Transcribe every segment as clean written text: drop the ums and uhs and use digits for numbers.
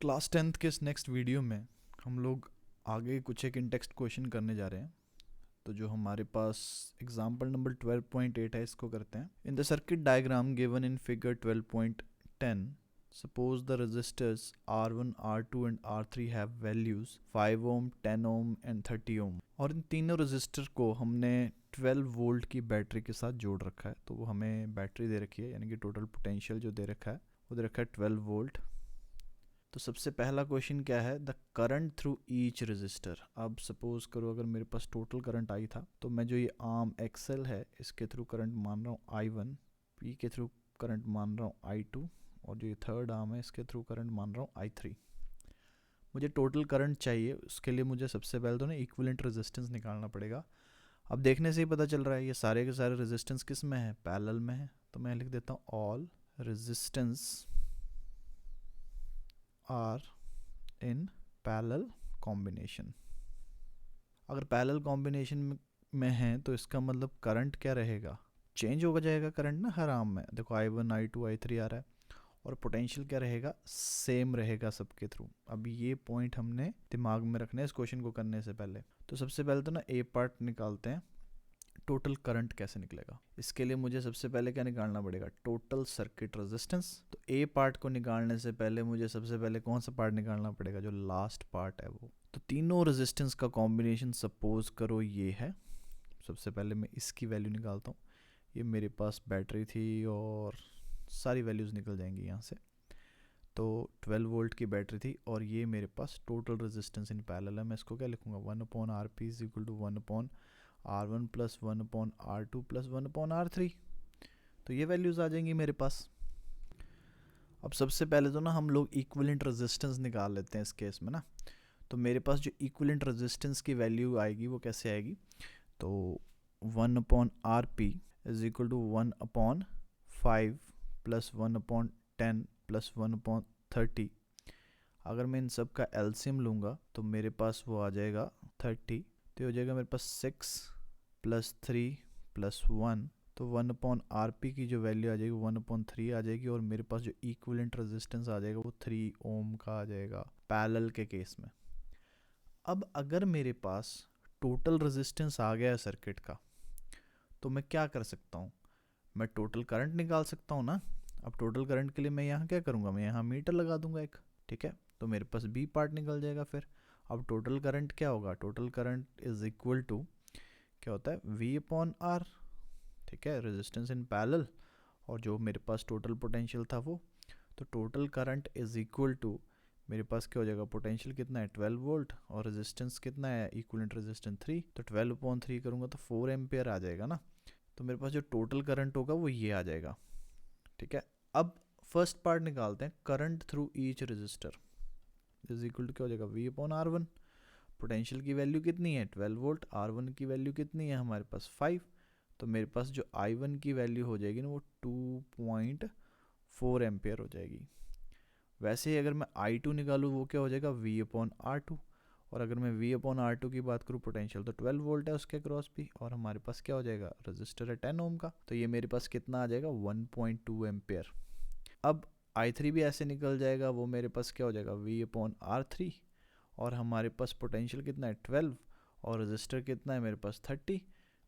Class 10th के इस next video में हम लोग आगे कुछ एक इन टेक्स्ट क्वेश्चन करने जा रहे हैं। तो जो हमारे पास एग्जाम्पल नंबर 12.8 है, इसको करते हैं। In the circuit diagram given in figure 12.10 suppose the resistors R1, R2 and R3 have values 5 ohm, 10 ohm and 30 ohm. और इन तीनों रेजिस्टर को हमने 12 वोल्ट की बैटरी के साथ जोड़ रखा है। तो वो हमें बैटरी दे रखी है, यानी कि टोटल पोटेंशियल जो दे रखा है वो दे रखा है 12 वोल्ट। तो सबसे पहला क्वेश्चन क्या है, the current through each register. अब सपोज करो अगर मेरे पास टोटल करंट आई था, तो मैं जो ये आर्म एक्सेल है इसके थ्रू करंट मान रहा हूँ I1, पी के थ्रू करंट मान रहा हूँ I2, और जो ये थर्ड आर्म है इसके थ्रू करंट मान रहा हूँ I3। मुझे टोटल करंट चाहिए, उसके लिए मुझे सबसे पहले तो ना इक्विवेलेंट रेजिस्टेंस निकालना पड़ेगा। अब देखने से ही पता चल रहा है ये सारे के सारे रेजिस्टेंस किस में है, पैरेलल में है। तो मैं लिख देता हूँ all resistance are in parallel combination. अगर पैरेलल कॉम्बिनेशन में है तो इसका मतलब करंट क्या रहेगा, चेंज हो जाएगा करंट ना हर आर्म में। देखो I1, I2, I3 आ रहा है, और पोटेंशियल क्या रहेगा, सेम रहेगा सबके थ्रू। अब ये पॉइंट हमने दिमाग में रखना है इस क्वेश्चन को करने से पहले। तो सबसे पहले तो ना ए पार्ट निकालते हैं, टोटल करंट कैसे निकलेगा। इसके लिए मुझे सबसे पहले क्या निकालना पड़ेगा, टोटल सर्किट रेजिस्टेंस। तो ए पार्ट को निकालने से पहले मुझे सबसे पहले कौन सा पार्ट निकालना पड़ेगा, जो लास्ट पार्ट है वो। तो तीनों रेजिस्टेंस का कॉम्बिनेशन सपोज करो ये है। सबसे पहले मैं इसकी वैल्यू निकालता हूँ। ये मेरे पास बैटरी थी और सारी वैल्यूज़ निकल जाएंगी यहाँ से। तो 12 वोल्ट की बैटरी थी और ये मेरे पास टोटल रेजिस्टेंस इन पैरेलल है। मैं इसको क्या लिखूंगा, 1/RP is equal to 1/R1 plus 1/R2 plus 1/R3। तो ये वैल्यूज़ आ जाएंगी मेरे पास। अब सबसे पहले तो ना हम लोग इक्विवेलेंट रेजिस्टेंस निकाल लेते हैं इस केस में ना। तो मेरे पास जो इक्विवेलेंट रेजिस्टेंस की वैल्यू आएगी वो कैसे आएगी, तो 1/RP is equal to 1/5 plus 1/10 plus 1/30। अगर मैं इन सब का एलसीएम लूँगा तो मेरे पास वो आ जाएगा 30। तो हो जाएगा मेरे पास 6 प्लस 3 प्लस 1। तो 1/RP की जो वैल्यू आ जाएगी 1/3 आ जाएगी, और मेरे पास जो इक्विवेलेंट रेजिस्टेंस आ जाएगा वो 3 ओम का आ जाएगा पैरेलल के केस में। अब अगर मेरे पास टोटल रेजिस्टेंस आ गया है सर्किट का, तो मैं क्या कर सकता हूँ, मैं टोटल करंट निकाल सकता हूँ ना। अब टोटल करंट के लिए मैं यहाँ क्या करूँगा, मैं यहाँ मीटर लगा दूंगा एक, ठीक है। तो मेरे पास बी पार्ट निकल जाएगा फिर। अब टोटल करंट क्या होगा, total current is equal to क्या होता है, V/R, ठीक है, रेजिस्टेंस इन पैरेलल, और जो मेरे पास टोटल पोटेंशियल था वो। तो total current is equal to मेरे पास क्या हो जाएगा, पोटेंशियल कितना है 12 वोल्ट और रेजिस्टेंस कितना है, इक्विवेलेंट रेजिस्टेंस 3। तो 12/3 करूँगा तो 4 एम्पियर आ जाएगा ना। तो मेरे पास जो टोटल करंट होगा वो ये आ जाएगा, ठीक है। अब फर्स्ट पार्ट निकालते हैं, current through each resistor is equal to क्या हो जाएगा, V/R1। पोटेंशियल की वैल्यू कितनी है 12 वोल्ट, R1 की वैल्यू कितनी है हमारे पास 5। तो मेरे पास जो I1 की वैल्यू हो जाएगी ना वो 2.4 एम्पियर हो जाएगी। वैसे ही अगर मैं I2 निकालूँ वो क्या हो जाएगा, V/R2। और अगर मैं V/R2 की बात करूँ, पोटेंशियल तो 12 वोल्ट है उसके क्रॉस भी, और हमारे पास क्या हो जाएगा, रजिस्टर है 10 ओम का। तो ये मेरे पास कितना आ जाएगा, 1.2 एम्पियर। अब I3 भी ऐसे निकल जाएगा, वो मेरे पास क्या हो जाएगा, V/R3। और हमारे पास पोटेंशियल कितना है 12, और रजिस्टर कितना है मेरे पास 30।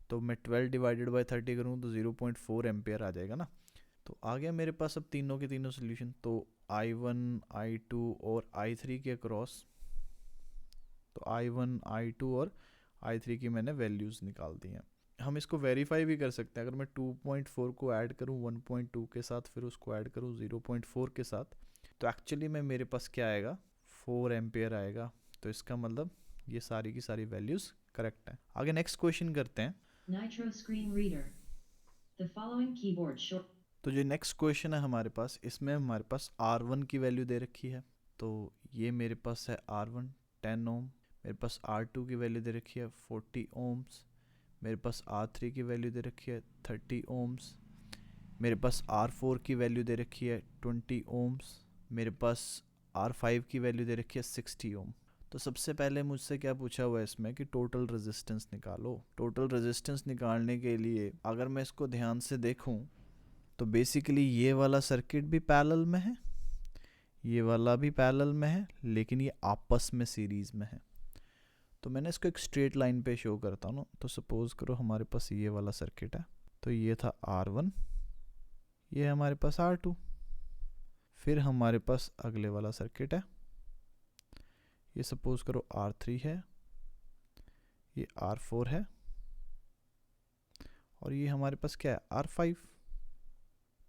तो मैं 12 डिवाइडेड बाई 30 करूँ तो 0.4 एम्पियर आ जाएगा ना। तो आ गया मेरे पास अब तीनों के तीनों सोल्यूशन। तो I1, I2 और I3 के क्रॉस, तो I1, I2 और I3 की मैंने वैल्यूज़ निकाल दी हैं। हम इसको वेरीफाई भी कर सकते हैं। अगर मैं 2.4 को ऐड करूँ 1.2 के साथ, फिर उसको ऐड करूँ 0.4 के साथ, तो एक्चुअली में मेरे पास क्या आएगा, 4 एम्पियर आएगा। तो इसका मतलब ये सारी की सारी वैल्यूज़ करेक्ट हैं। आगे नेक्स्ट क्वेश्चन करते हैं। Nitro Screen Reader. The following keyboard short. तो जो नेक्स्ट क्वेश्चन है हमारे पास, इसमें हमारे पास R1 की वैल्यू दे रखी है। तो ये मेरे पास है R1 10 ओम। मेरे पास R2 की वैल्यू दे रखी है 40 ओम्स। मेरे पास R3 की वैल्यू दे रखी है 30 ओम्स। मेरे पास R4 की वैल्यू दे रखी है 20 ओम्स। मेरे पास R5 की वैल्यू दे रखी है 60 ओम। तो सबसे पहले मुझसे क्या पूछा हुआ है इसमें कि टोटल रेजिस्टेंस निकालो। टोटल रेजिस्टेंस निकालने के लिए अगर मैं इसको ध्यान से देखूं, तो बेसिकली ये वाला सर्किट भी पैरेलल में है, ये वाला भी पैरेलल में है, लेकिन ये आपस में सीरीज़ में है। तो मैंने इसको एक स्ट्रेट लाइन पे शो करता हूँ ना। तो सपोज़ करो हमारे पास ये वाला सर्किट है, तो ये था R1, ये हमारे पास R2। फिर हमारे पास अगले वाला सर्किट है, ये सपोज़ करो R3 है, ये R4 है, और ये हमारे पास क्या है, R5।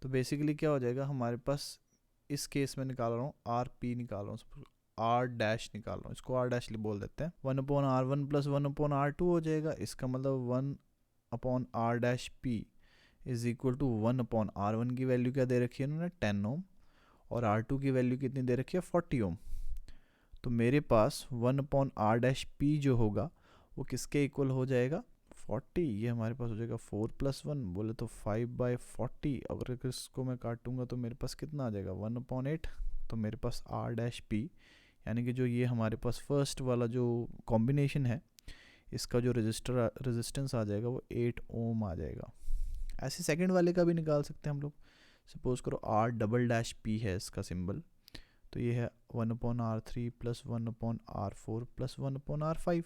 तो बेसिकली क्या हो जाएगा हमारे पास, इस केस में निकाल रहा हूँ RP निकाल रहा हूँ, R डैश निकाल रहा हूँ, इसको R डैश बोल देते हैं। 1/R1 प्लस 1/R2 हो जाएगा। इसका मतलब 1/R dash P is equal to 1/R1 की वैल्यू क्या दे रखी है उन्होंने, 10 ओम, और R2 की वैल्यू कितनी दे रखी है, 40 ओम। तो मेरे पास 1/R डैश P जो होगा वो किसके इक्वल हो जाएगा, 40। ये हमारे पास हो जाएगा 4 + 1 बोले तो 5/40। अगर इसको मैं काटूंगा तो मेरे पास कितना आ जाएगा, 1/8। तो मेरे पास R डैश P यानी कि जो ये हमारे पास फर्स्ट वाला जो कॉम्बिनेशन है, इसका जो रेजिस्टेंस आ जाएगा वो 8 ओम आ जाएगा। ऐसे सेकंड वाले का भी निकाल सकते हैं हम लोग। सपोज करो R डबल डैश P है इसका सिंबल, तो ये है 1/R3 plus 1/R4 plus 1/R5।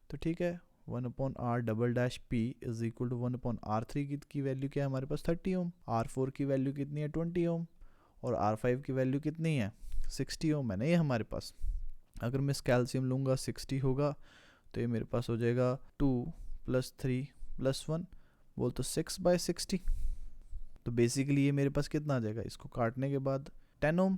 तो ठीक है, 1/R double dash P is equal to 1/R3 की वैल्यू क्या है हमारे पास, 30 ओम। R4 की वैल्यू कितनी है, 20 ओम। और R5 की वैल्यू कितनी है, 60 ओम है ना ये हमारे पास। अगर मैं इस कैल्शियम लूँगा 60 होगा, तो ये मेरे पास हो जाएगा 2 + 3 + 1 बोल तो 6/60। तो बेसिकली ये मेरे पास कितना आ जाएगा, इसको काटने के बाद 10 ओम।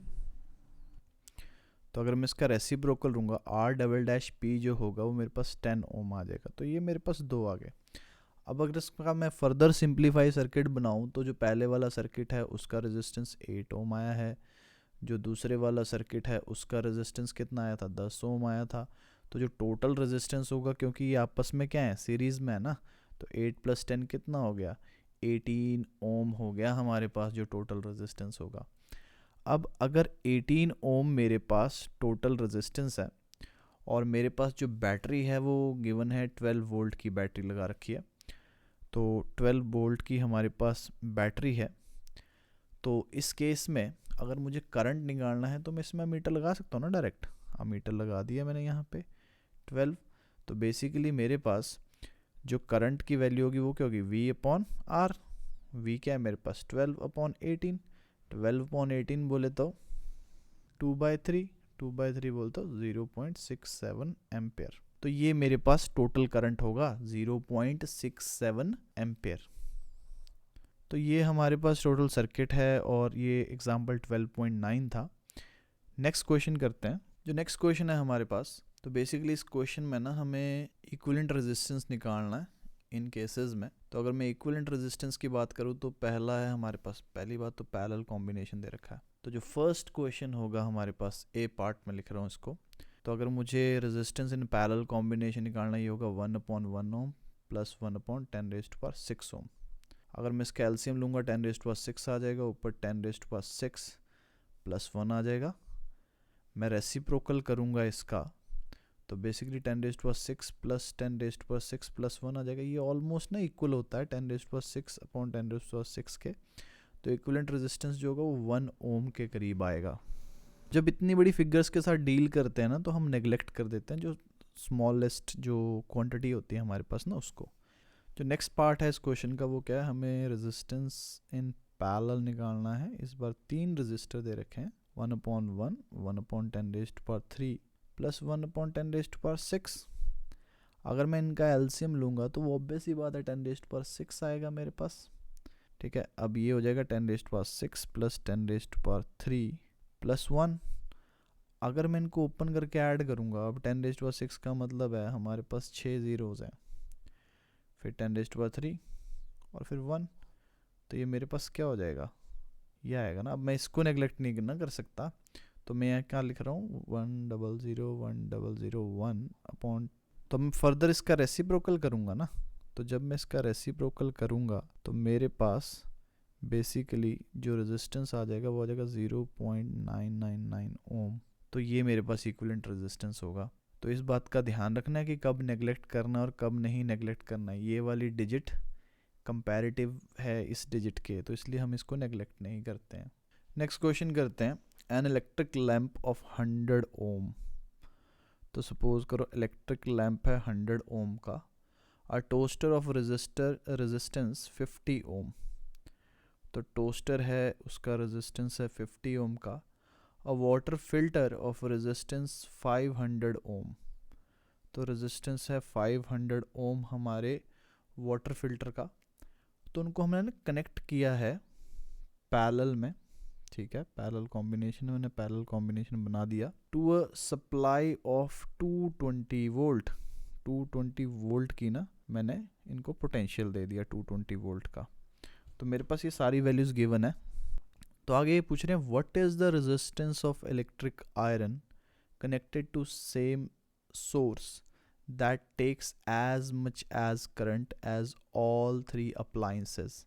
तो अगर मैं इसका रेसिप्रोकल लूँगा, R डबल डैश P जो होगा वो मेरे पास 10 ओम आ जाएगा। तो ये मेरे पास 2 आ गए। अब अगर इसका मैं फर्दर सिंप्लीफाई सर्किट बनाऊँ, तो जो पहले वाला सर्किट है उसका रेजिस्टेंस 8 ओम आया है, जो दूसरे वाला सर्किट है उसका रेजिस्टेंस कितना आया था, 10 ओम आया था। तो जो टोटल रेजिस्टेंस होगा, क्योंकि ये आपस में क्या है, सीरीज़ में है ना, तो 8 + 10 कितना हो गया, 18 ओम हो गया हमारे पास जो टोटल रेजिस्टेंस होगा। अब अगर 18 ओम मेरे पास टोटल रेजिस्टेंस है, और मेरे पास जो बैटरी है वो गिवन है 12 वोल्ट की बैटरी लगा रखी है, तो 12 वोल्ट की हमारे पास बैटरी है। तो इस केस में अगर मुझे करंट निकालना है तो मैं इसमें मीटर लगा सकता हूँ ना डायरेक्ट। मीटर लगा दिया मैंने यहाँ पे 12। तो बेसिकली मेरे पास जो करंट की वैल्यू होगी वो क्या होगी, V/R। V क्या है मेरे पास, 12/18। 12/18 बोले तो 2/3, 2/3 बोले तो 0.67 एम्पेयर। तो ये मेरे पास टोटल करंट होगा 0.67 एम्पेयर। तो ये हमारे पास टोटल सर्किट है, और ये एग्जाम्पल 12.9 था। नेक्स्ट क्वेश्चन करते हैं। जो नेक्स्ट क्वेश्चन है हमारे पास, तो बेसिकली इस क्वेश्चन में ना हमें इक्विवेलेंट रेजिस्टेंस निकालना है इन केसेस में। तो अगर मैं इक्विवेलेंट रेजिस्टेंस की बात करूँ तो पहला है हमारे पास, पहली बात तो पैरेलल कॉम्बिनेशन दे रखा है। तो जो फर्स्ट क्वेश्चन होगा हमारे पास, ए पार्ट में लिख रहा हूँ इसको। तो अगर मुझे रेजिस्टेंस इन पैरेलल कॉम्बिनेशन निकालना, ये होगा 1/1 ओम प्लस 1/10⁶ ओम। अगर मैं इसका एलसीएम लूँगा 10⁶ आ जाएगा, ऊपर 10⁶ प्लस 1 आ जाएगा। मैं रेसिप्रोकल करूँगा इसका, तो बेसिकली 10⁶ प्लस 10⁶ प्लस 1 आ जाएगा। ये ऑलमोस्ट ना इक्वल होता है 10⁶/10⁶ के। तो इक्विवेलेंट रेजिस्टेंस जो होगा वो 1 ओम के करीब आएगा। जब इतनी बड़ी फिगर्स के साथ डील करते हैं ना, तो हम नेग्लेक्ट कर देते हैं जो स्मॉलेस्ट जो क्वांटिटी होती है हमारे पास ना उसको। जो नेक्स्ट पार्ट है इस क्वेश्चन का वो क्या है, हमें रेजिस्टेंस इन पैरेलल निकालना है। इस बार 3 रेजिस्टर दे रखे हैं, 1/1, 1/10⁻³ प्लस 1/10⁻⁶। अगर मैं इनका एलसीएम लूँगा तो वो ऑब्वियस ही बात है 10⁻⁶ आएगा मेरे पास। ठीक है, अब ये हो जाएगा 10⁻⁶ प्लस 10⁻³ प्लस 1। अगर मैं इनको ओपन करके ऐड करूँगा, अब 10⁻⁶ का मतलब है हमारे पास 6 ज़ीरोज़ हैं, फिर 10⁻³ और फिर 1। तो ये मेरे पास क्या हो जाएगा, ये आएगा ना। अब मैं इसको नेगलेक्ट नहीं करना कर सकता, तो मैं यहाँ क्या लिख रहा हूँ, 1001001 अपॉन। तो मैं फर्दर इसका रेसिप्रोकल करूँगा ना। तो जब मैं इसका रेसिप्रोकल करूँगा तो मेरे पास बेसिकली जो रेजिस्टेंस आ जाएगा वो आ जाएगा 0.999 ओम। तो ये मेरे पास इक्विवेलेंट रेजिस्टेंस होगा। तो इस बात का ध्यान रखना है कि कब नेगलेक्ट करना और कब नहीं नेगलेक्ट करना है। ये वाली डिजिट कंपैरेटिव है इस डिजिट के, तो इसलिए हम इसको नेगलेक्ट नहीं करते हैं। नेक्स्ट क्वेश्चन करते हैं। एन इलेक्ट्रिक लैम्प ऑफ 100 ओम, तो सपोज करो इलेक्ट्रिक लैम्प है 100 ओम का, अ टोस्टर ऑफ रेजिस्टेंस 50 ओम, तो टोस्टर है उसका रेजिस्टेंस है 50 ओम का, अ वाटर फिल्टर ऑफ रेजिस्टेंस 500 ओम, तो रेजिस्टेंस है 500 ओम हमारे वाटर फिल्टर का, तो उनको हमने कनेक्ट किया है पैरेलल में, ठीक है, पैरेलल कॉम्बिनेशन में, उन्हें पैरेलल कॉम्बिनेशन बना दिया to a supply of 220 volt, 220 volt की ना मैंने इनको पोटेंशियल दे दिया 220 वोल्ट का, तो मेरे पास ये सारी वैल्यूज गिवन है। तो आगे ये पूछ रहे हैं what is the resistance of electric iron connected to same source that takes as much as current as all three appliances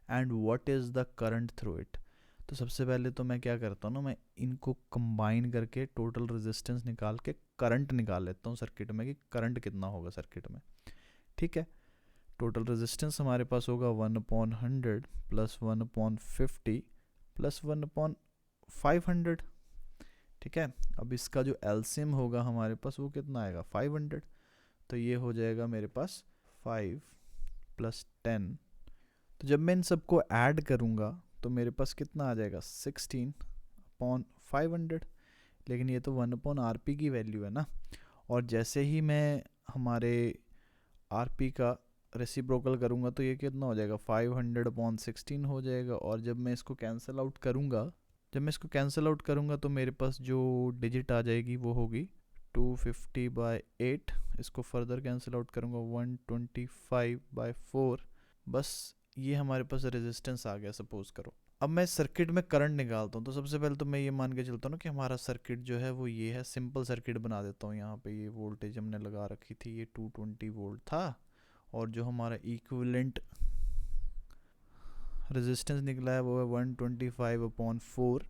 and what is the current through it। तो सबसे पहले तो मैं क्या करता हूँ ना, मैं इनको कंबाइन करके टोटल रेजिस्टेंस निकाल के करंट निकाल लेता हूँ सर्किट में, कि करंट कितना होगा सर्किट में, ठीक है। टोटल रेजिस्टेंस हमारे पास होगा 1/100 प्लस 1/50 प्लस 1/500, ठीक है। अब इसका जो एलसीएम होगा हमारे पास वो कितना आएगा 500, तो ये हो जाएगा मेरे पास 5 + 10, तो जब मैं इन सबको ऐड करूँगा तो मेरे पास कितना आ जाएगा 16/500, लेकिन ये तो 1/RP की वैल्यू है ना, और जैसे ही मैं हमारे RP का रेसिप्रोकल करूँगा तो ये कितना हो जाएगा 500/16 हो जाएगा, और जब मैं इसको कैंसिल आउट करूँगा तो मेरे पास जो डिजिट आ जाएगी वो होगी 250/8, इसको फर्दर कैंसिल आउट करूँगा 125/4, बस ये हमारे पास रेजिस्टेंस आ गया सपोज करो। अब मैं सर्किट में करंट निकालता हूँ, तो सबसे पहले तो मैं ये मान के चलता हूँ ना कि हमारा सर्किट जो है वो ये है, सिंपल सर्किट बना देता हूँ। यहाँ पे ये वोल्टेज हमने लगा रखी थी, ये 220 वोल्ट था, और जो हमारा इक्विवेलेंट रेजिस्टेंस निकला है वो है 125/4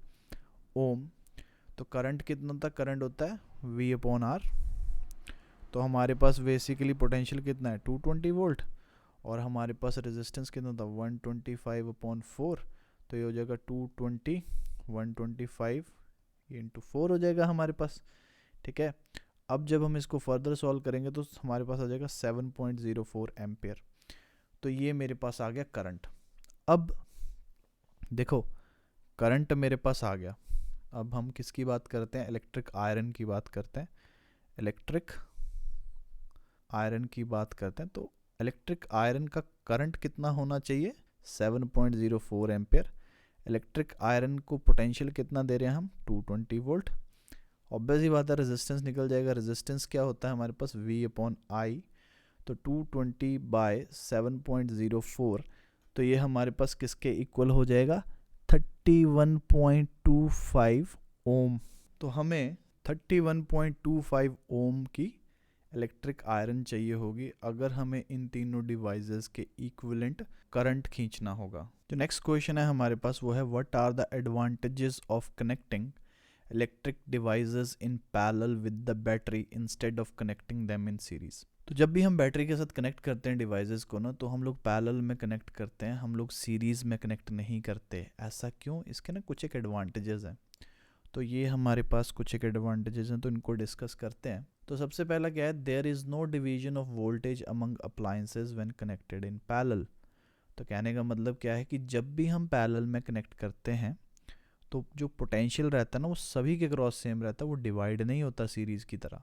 ओम। तो करंट कितना था, करंट होता है V/R, तो हमारे पास बेसिकली पोटेंशियल कितना है 220 वोल्ट, और हमारे पास रेजिस्टेंस कितना था 125/4, तो ये हो जाएगा 220 125 ये इंटू 4 हो जाएगा हमारे पास, ठीक है। अब जब हम इसको फर्दर सॉल्व करेंगे तो हमारे पास आ जाएगा 7.04 एम्पियर, तो ये मेरे पास आ गया करंट। अब देखो करंट मेरे पास आ गया, अब हम किसकी बात करते हैं, इलेक्ट्रिक आयरन की बात करते हैं, इलेक्ट्रिक आयरन की बात करते हैं। तो इलेक्ट्रिक आयरन का करंट कितना होना चाहिए 7.04 एम्पियर, इलेक्ट्रिक आयरन को पोटेंशियल कितना दे रहे हैं हम 220 वोल्ट, ऑब्वियस ही बात है रेजिस्टेंस निकल जाएगा, रेजिस्टेंस क्या होता है हमारे पास V/I, तो 220/7.04, तो ये हमारे पास किसके इक्वल हो जाएगा 31.25 ओम। तो हमें 31.25 ओम की इलेक्ट्रिक आयरन चाहिए होगी अगर हमें इन तीनों डिवाइसेस के इक्विवेलेंट करंट खींचना होगा। जो नेक्स्ट क्वेश्चन है हमारे पास वो है what are the advantages of connecting electric devices in parallel with the battery instead of connecting them in series. तो जब भी हम बैटरी के साथ कनेक्ट करते हैं डिवाइसेस को ना, तो हम लोग पैरेलल में कनेक्ट करते हैं, हम लोग सीरीज़ में कनेक्ट नहीं करते। ऐसा क्यों, इसके ना कुछ एक एडवांटेजेस हैं, तो ये हमारे पास कुछ एक एडवांटेजेस हैं, तो इनको डिस्कस करते हैं। तो सबसे पहला क्या है, there is no division of voltage among appliances when connected in parallel. तो कहने का मतलब क्या है कि जब भी हम पैरेलल में कनेक्ट करते हैं तो जो पोटेंशियल रहता है ना वो सभी के क्रॉस सेम रहता है, वो डिवाइड नहीं होता सीरीज़ की तरह।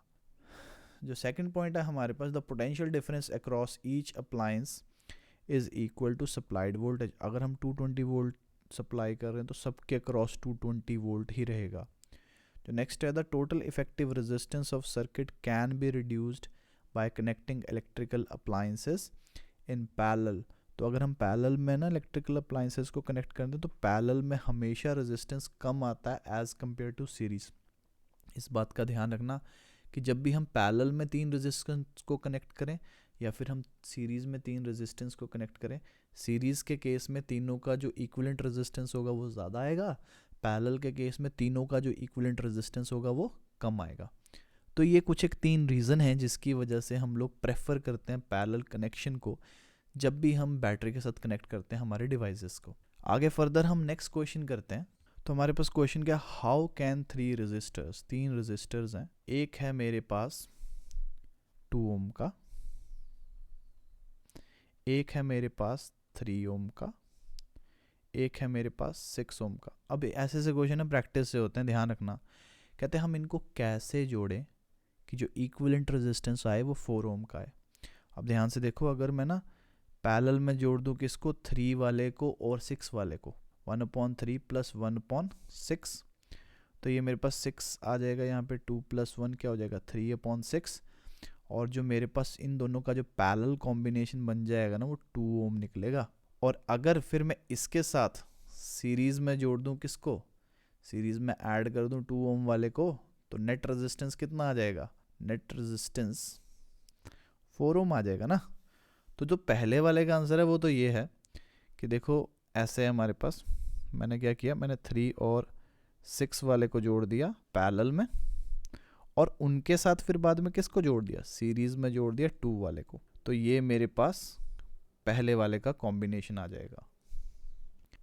जो सेकंड पॉइंट है हमारे पास, the potential difference across each appliance is equal to supplied voltage. अगर हम 220 वोल्ट सप्लाई कर रहे हैं तो सबके अक्रॉस 220 वोल्ट ही रहेगा। जो नेक्स्ट है, the total effective resistance of circuit can be reduced by connecting electrical appliances in parallel. तो अगर हम पैरेलल में ना इलेक्ट्रिकल अप्लायंसेस को कनेक्ट करते हैं तो पैरेलल में हमेशा रेजिस्टेंस कम आता है एज़ कम्पेयर टू सीरीज़। इस बात का ध्यान रखना कि जब भी हम पैरेलल में 3 रेजिस्टेंस को कनेक्ट करें या फिर हम सीरीज़ में 3 रेजिस्टेंस को कनेक्ट करें, सीरीज़ के केस में तीनों का जो इक्विवेलेंट रेजिस्टेंस होगा वो ज़्यादा आएगा, पैरेलल के केस में तीनों का जो इक्विवेलेंट रेजिस्टेंस होगा वो कम आएगा। तो ये कुछ एक 3 रीज़न हैं जिसकी वजह से हम लोग प्रेफर करते हैं पैरेलल कनेक्शन को जब भी हम बैटरी के साथ कनेक्ट करते हैं हमारे डिवाइसेस को। आगे फर्दर हम नेक्स्ट क्वेश्चन करते हैं। तो हमारे पास क्वेश्चन क्या, हाउ कैन 3 रेजिस्टर्स, 3 रेजिस्टर्स हैं, एक है मेरे पास 2 ओम का, एक है मेरे पास 3 ओम का, एक है मेरे पास 6 ओम का। अब ऐसे ऐसे क्वेश्चन है प्रैक्टिस से होते हैं, ध्यान रखना। कहते हैं हम इनको कैसे जोड़ें कि जो इक्विवेलेंट रेजिस्टेंस आए वो 4 ओम का है। अब ध्यान से देखो, अगर मैं ना पैरेलल में जोड़ दूँ किसको, 3 वाले को और 6 वाले को, 1/3 प्लस 1/6, तो ये मेरे पास 6 आ जाएगा यहाँ पे, 2 + 1 क्या हो जाएगा 3/6, और जो मेरे पास इन दोनों का जो पैरेलल कॉम्बिनेशन बन जाएगा ना वो 2 ओम निकलेगा। और अगर फिर मैं इसके साथ सीरीज़ में जोड़ दूँ किसको, सीरीज़ में ऐड कर दूँ 2 ओम वाले को, तो नेट रेजिस्टेंस कितना आ जाएगा, नेट रेजिस्टेंस 4 ओम आ जाएगा ना। तो जो पहले वाले का आंसर है वो तो ये है कि देखो ऐसे है हमारे पास, मैंने क्या किया, मैंने 3 और 6 वाले को जोड़ दिया पैरेलल में, और उनके साथ फिर बाद में किसको जोड़ दिया, सीरीज़ में जोड़ दिया 2 वाले को, तो ये मेरे पास पहले वाले का कॉम्बिनेशन आ जाएगा।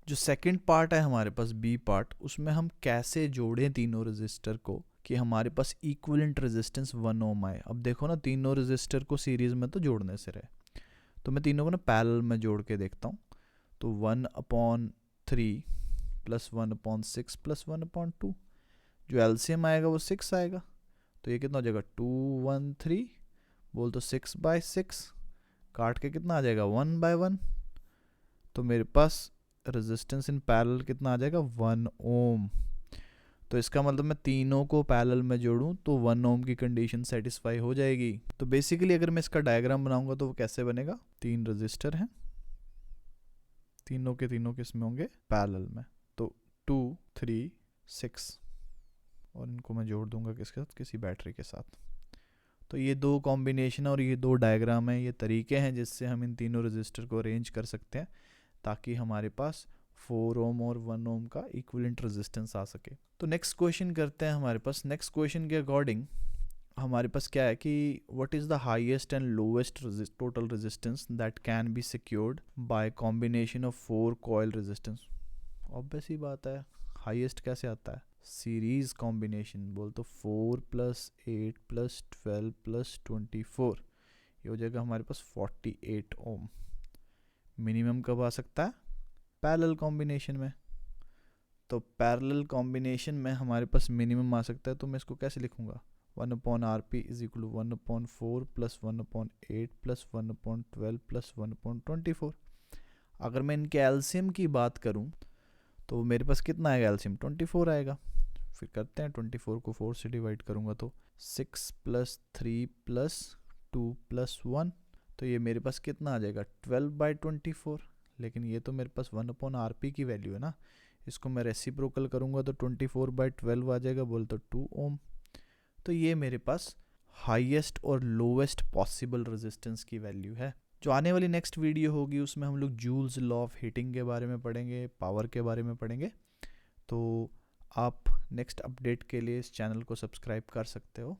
जो सेकंड पार्ट है हमारे पास बी पार्ट, उसमें हम कैसे जोड़ें तीनों रेजिस्टर को कि हमारे पास इक्विवेलेंट रेजिस्टेंस 1 ओम आए। अब देखो ना, तीनों रेजिस्टर को सीरीज़ में तो जोड़ने से रहे, तो मैं तीनों को ना पैरेलल में जोड़ के देखता हूँ। तो 1/3 प्लस 1/6 प्लस 1/2, जो एलसीएम आएगा वो 6 आएगा, तो ये कितना हो जाएगा 213, बोल तो 6/6, काट के कितना आ जाएगा 1/1, तो मेरे पास रेजिस्टेंस इन पैरेलल कितना आ जाएगा 1 ओम। तो इसका मतलब मैं तीनों को पैरेलल में जोड़ूं तो 1 ओम की कंडीशन सेटिस्फाई हो जाएगी। तो बेसिकली अगर मैं इसका डायग्राम बनाऊंगा तो वो कैसे बनेगा, 3 रेजिस्टर हैं, तीनों के तीनों किसमें होंगे, पैरेलल में, तो 2 3 6, और इनको मैं जोड़ दूंगा किसके साथ, किसी बैटरी के साथ। तो ये 2 कॉम्बिनेशन और ये 2 डायग्राम है, ये तरीके हैं जिससे हम इन तीनों रेजिस्टर को अरेंज कर सकते हैं ताकि हमारे पास 4 ओम और 1 ओम का इक्विवेलेंट रेजिस्टेंस आ सके। तो नेक्स्ट क्वेश्चन करते हैं हमारे पास। नेक्स्ट क्वेश्चन के अकॉर्डिंग हमारे पास क्या है कि what is the highest and lowest total resistance that can be secured by combination of 4 coil resistance. Obvious ही बात है, हाईएस्ट कैसे आता है, सीरीज कॉम्बिनेशन, बोल तो 4 + 8 + 12 + 24, ये हो जाएगा हमारे पास 48 ओम। मिनिमम कब आ सकता है, पैरेलल कॉम्बिनेशन में। तो पैरेलल कॉम्बिनेशन में हमारे पास मिनिमम आ सकता है, तो मैं इसको कैसे लिखूंगा, 1/RP = 1/4 + 1/8 + 1/12 + 1/24। अगर मैं इनके एलसीएम की बात करूं तो मेरे पास कितना आएगा, एलसीएम 24 आएगा। फिर करते हैं, 24 को 4 से डिवाइड करूंगा तो 6 + 3 + 2 + 1, तो ये मेरे पास कितना आ जाएगा 12/24। लेकिन ये तो मेरे पास 1/RP की वैल्यू है ना, इसको मैं रेसिप्रोकल करूंगा तो 24/12 आ जाएगा, बोल तो 2 ओम। तो ये मेरे पास हाईएस्ट और लोवेस्ट पॉसिबल रेजिस्टेंस की वैल्यू है। जो आने वाली नेक्स्ट वीडियो होगी उसमें हम लोग जूल्स लॉ ऑफ हीटिंग के बारे में पढ़ेंगे, पावर के बारे में पढ़ेंगे। तो आप नेक्स्ट अपडेट के लिए इस चैनल को सब्सक्राइब कर सकते हो।